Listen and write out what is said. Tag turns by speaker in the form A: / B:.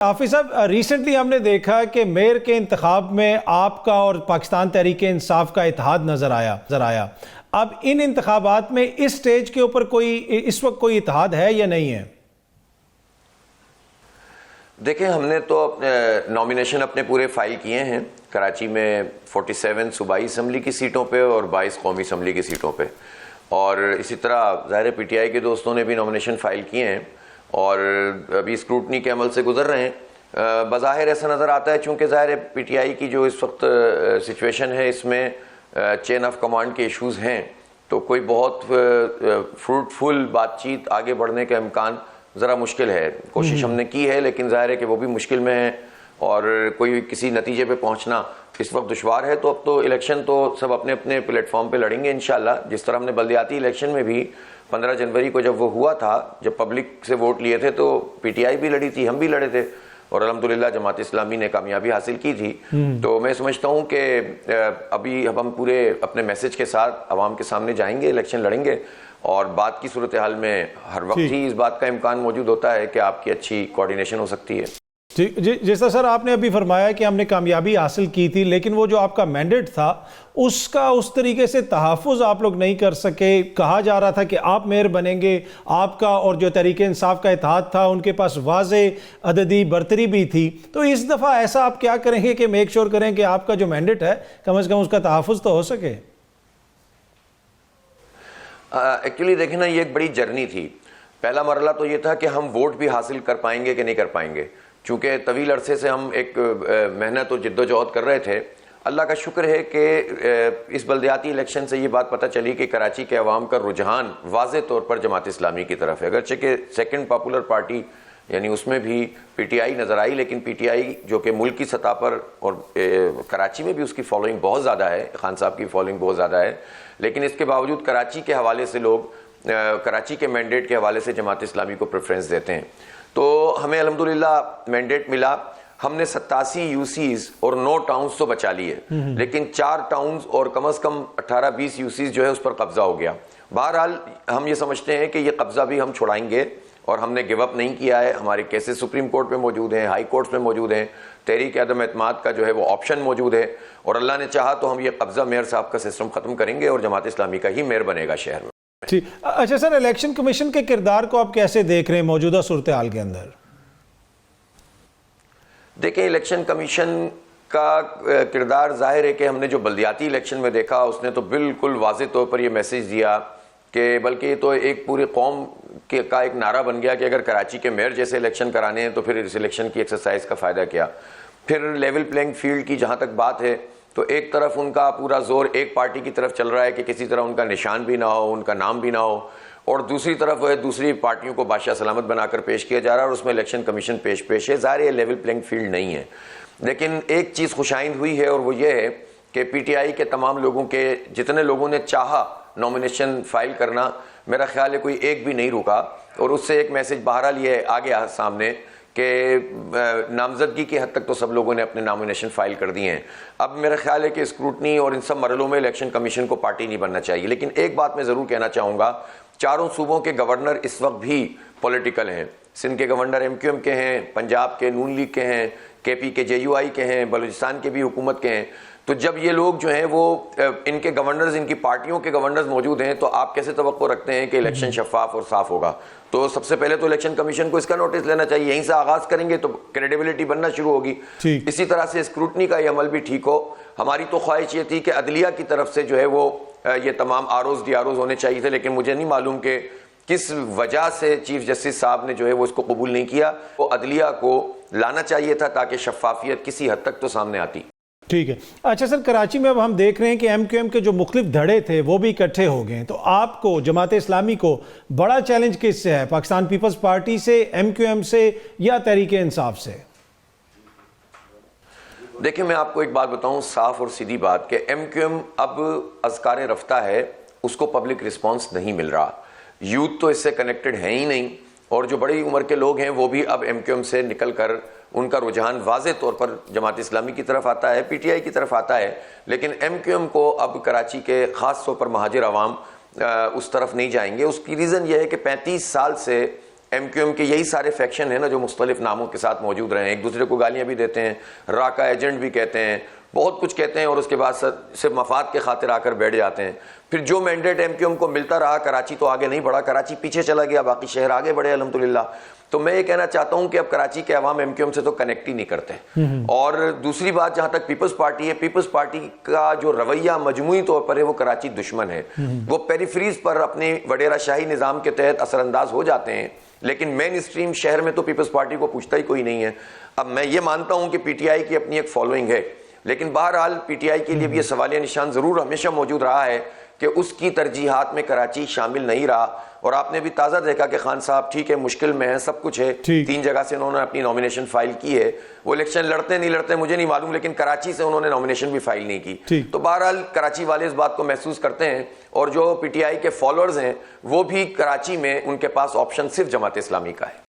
A: हाफिज साहब, रिसेंटली हमने देखा कि मेयर के इंतखाब में आपका और पाकिस्तान तहरीक इंसाफ का इत्तेहाद नजर आया। अब इन इंतखाबात में इस स्टेज के ऊपर इस वक्त कोई इत्तेहाद है या नहीं है?
B: देखिए, हमने तो अपने नॉमिनेशन अपने पूरे फाइल किए हैं। कराची में 47 सूबाई असम्बली की सीटों पे और 22 कौमी असम्बली की सीटों पे, और इसी तरह ज़ाहिर पीटीआई के दोस्तों ने भी नॉमिनेशन फाइल किए हैं और अभी स्क्रूटनी के अमल से गुजर रहे हैं। बज़ाहिर ऐसा नज़र आता है चूँकि ज़ाहिर पीटीआई की जो इस वक्त सिचुएशन है, इसमें चेन ऑफ कमांड के इश्यूज़ हैं, तो कोई बहुत फ्रूटफुल बातचीत आगे बढ़ने का इम्कान ज़रा मुश्किल है। कोशिश हमने की है लेकिन ज़ाहिर है कि वो भी मुश्किल में है और कोई किसी नतीजे पे पहुंचना इस वक्त दुश्वार है। तो अब तो इलेक्शन तो सब अपने अपने प्लेटफॉर्म पे लड़ेंगे इंशाल्लाह। जिस तरह हमने बल्दियाती इलेक्शन में भी 15 जनवरी को जब वो हुआ था, जब पब्लिक से वोट लिए थे, तो पीटीआई भी लड़ी थी, हम भी लड़े थे और अल्हम्दुलिल्लाह जमात इस्लामी ने कामयाबी हासिल की थी। तो मैं समझता हूँ कि अभी अब हम पूरे अपने मैसेज के साथ अवाम के सामने जाएंगे, इलेक्शन लड़ेंगे और बात की सूरत हाल में हर वक्त ही इस बात का इम्कान मौजूद होता है कि आपकी अच्छी कोऑर्डिनेशन हो सकती है।
A: जैसा सर आपने अभी फरमाया कि हमने कामयाबी हासिल की थी, लेकिन वो जो आपका मैंडेट था उसका उस तरीके से तहफ़्फ़ुज़ आप लोग नहीं कर सके। कहा जा रहा था कि आप मेयर बनेंगे, आपका और जो तहरीक इंसाफ का इत्तेहाद था उनके पास वाज़े अददी बरतरी भी थी। तो इस दफ़ा ऐसा आप क्या करेंगे कि मेक श्योर करें कि आपका जो मैंडेट है कम से कम उसका तहफ़्फ़ुज़ तो हो सके?
B: एक्चुअली देखिए ना, ये एक बड़ी जर्नी थी। पहला मरला तो ये था कि हम वोट भी हासिल कर पाएंगे कि नहीं कर पाएंगे, चूँकि तवील अरसे से हम एक मेहनत और जिद्दोजहद कर रहे थे। अल्लाह का शुक्र है कि इस बल्दियाती इलेक्शन से ये बात पता चली कि कराची के अवाम का रुझान वाज़े तौर पर जमात इस्लामी की तरफ है। अगरचे कि सेकंड पॉपुलर पार्टी यानी उसमें भी पीटीआई नज़र आई, लेकिन पीटीआई जो कि मुल्क की सतह पर और कराची में भी उसकी फॉलोइंग बहुत ज़्यादा है, खान साहब की फॉलोइंग बहुत ज़्यादा है, लेकिन इसके बावजूद कराची के हवाले से लोग कराची के मैंडेट के हवाले से जमात इस्लामी को प्रेफरेंस देते हैं। तो हमें अल्हम्दुलिल्लाह मैंडेट मिला। हमने 87 यूसीज और 9 टाउन्स तो बचा लिए, लेकिन 4 टाउन्स और कम से कम 18-20 यूसीज जो है उस पर कब्जा हो गया। बहरहाल हम ये समझते हैं कि ये कब्जा भी हम छुड़ाएंगे और हमने गिव अप नहीं किया है। हमारे केसेस सुप्रीम कोर्ट में मौजूद हैं, हाई कोर्ट में मौजूद हैं, तहरीक अदम एतमाद का जो है वो ऑप्शन मौजूद है और अल्लाह ने चाहा तो हम ये कब्जा मेयर साहब का सिस्टम ख़त्म करेंगे और जमात इस्लामी का ही मेयर बनेगा शहर में।
A: ठीक। अच्छा सर, इलेक्शन कमीशन के किरदार को आप कैसे देख रहे हैं मौजूदा सूरत हाल के अंदर?
B: देखिए, इलेक्शन कमीशन का किरदार ज़ाहिर है कि हमने जो बल्दियाती इलेक्शन में देखा उसने तो बिल्कुल वाज़े तौर पर यह मैसेज दिया कि बल्कि ये तो एक पूरी कौम का एक नारा बन गया कि अगर कराची के मेयर जैसे इलेक्शन कराने हैं तो फिर इस इलेक्शन की एक्सरसाइज का फ़ायदा क्या। फिर लेवल प्लेइंग फील्ड की जहाँ तक बात है तो एक तरफ उनका पूरा जोर एक पार्टी की तरफ चल रहा है कि किसी तरह उनका निशान भी ना हो, उनका नाम भी ना हो, और दूसरी तरफ वह दूसरी पार्टियों को बादशाह सलामत बनाकर पेश किया जा रहा है और उसमें इलेक्शन कमीशन पेश है। ज़ाहिर है लेवल प्लेइंग फील्ड नहीं है, लेकिन एक चीज़ खुशाइंद हुई है और वो ये है कि पीटीआई के तमाम लोगों के जितने लोगों ने चाहा नॉमिनेशन फाइल करना, मेरा ख्याल है कोई एक भी नहीं रुका और उससे एक मैसेज बहरहाल ये आ गया सामने कि नामजदगी की हद तक तो सब लोगों ने अपने नॉमिनेशन फाइल कर दिए हैं। अब मेरा ख्याल है कि स्क्रूटनी और इन सब मरलों में इलेक्शन कमीशन को पार्टी नहीं बनना चाहिए। लेकिन एक बात मैं ज़रूर कहना चाहूँगा, चारों सूबों के गवर्नर इस वक्त भी पॉलिटिकल हैं। सिंध के गवर्नर MQM के हैं, पंजाब के नून लीग के हैं, KP के JUI के हैं, बलूचिस्तान के भी हुकूमत के हैं। तो जब ये लोग जो हैं वो इनके गवर्नर्स, इनकी पार्टियों के गवर्नर्स मौजूद हैं, तो आप कैसे तवक्को रखते हैं कि इलेक्शन शफाफ और साफ होगा? तो सबसे पहले तो इलेक्शन कमीशन को इसका नोटिस लेना चाहिए। यहीं से आगाज करेंगे तो क्रेडिबिलिटी बनना शुरू होगी। इसी तरह से स्क्रूटनी का ये अमल भी ठीक हो। हमारी तो ख्वाहिश ये थी कि अदलिया की तरफ से जो है वो ये तमाम ROs DROs होने चाहिए थे, लेकिन मुझे नहीं मालूम कि किस वजह से चीफ जस्टिस साहब ने जो है वो इसको कबूल नहीं किया। वो अदलिया को लाना चाहिए था ताकि शफाफियत किसी हद तक तो सामने आती।
A: ठीक है। अच्छा सर, कराची में अब हम देख रहे हैं कि MQM के जो मुख्तलिफ धड़े थे वो भी इकट्ठे हो गए हैं, तो आपको जमात इस्लामी को बड़ा चैलेंज किससे है? पाकिस्तान पीपल्स पार्टी से, MQM से या तहरीक इंसाफ से?
B: देखिए, मैं आपको एक बात बताऊं, साफ और सीधी बात, कि MQM अब अज़कार रफ्ता है, उसको पब्लिक रिस्पॉन्स नहीं मिल रहा। यूथ तो इससे कनेक्टेड है ही नहीं और जो बड़ी उम्र के लोग हैं वो भी अब MQM से निकल कर उनका रुझान वाज़े तौर पर जमात इस्लामी की तरफ आता है, PTI की तरफ आता है। लेकिन MQM को अब कराची के ख़ास तौर पर महाजिर अवाम उस तरफ नहीं जाएंगे। उसकी रीज़न यह है कि 35 साल से MQM के यही सारे फैक्शन है ना जो मुख्तलिफ नामों के साथ मौजूद रहे हैं, एक दूसरे को गालियां भी देते हैं, राका एजेंट भी कहते हैं, बहुत कुछ कहते हैं और उसके बाद सिर्फ मफाद के खातिर आकर बैठ जाते हैं। फिर जो मैंडेट MQM को मिलता रहा, कराची तो आगे नहीं बढ़ा, कराची पीछे चला गया, बाकी शहर आगे बढ़े अल्हम्दुलिल्लाह। तो मैं ये कहना चाहता हूं कि अब कराची के अवाम MQM से तो कनेक्ट ही नहीं करते। और दूसरी बात, जहां तक पीपल्स पार्टी है, पीपल्स पार्टी का जो रवैया मजमूई तौर पर है वो कराची दुश्मन है। वो पेरिफेरीज पर अपने वडेरा शाही निज़ाम के तहत असरअंदाज हो जाते हैं, लेकिन मेन स्ट्रीम शहर में तो पीपल्स पार्टी को पूछता ही कोई नहीं है। अब मैं ये मानता हूं कि PTI की अपनी एक फॉलोइंग है, लेकिन बहरहाल PTI के लिए भी ये सवालिया निशान जरूर हमेशा मौजूद रहा है कि उसकी तरजीहात में कराची शामिल नहीं रहा। और आपने भी ताज़ा देखा कि खान साहब ठीक है, मुश्किल में है, सब कुछ है, 3 जगह से उन्होंने अपनी नॉमिनेशन फाइल की है। वो इलेक्शन लड़ते नहीं लड़ते मुझे नहीं मालूम, लेकिन कराची से उन्होंने नॉमिनेशन भी फाइल नहीं की। तो बहरहाल कराची वाले इस बात को महसूस करते हैं, और जो PTI के फॉलोअर्स हैं वो भी कराची में उनके पास ऑप्शन सिर्फ जमात इस्लामी का है।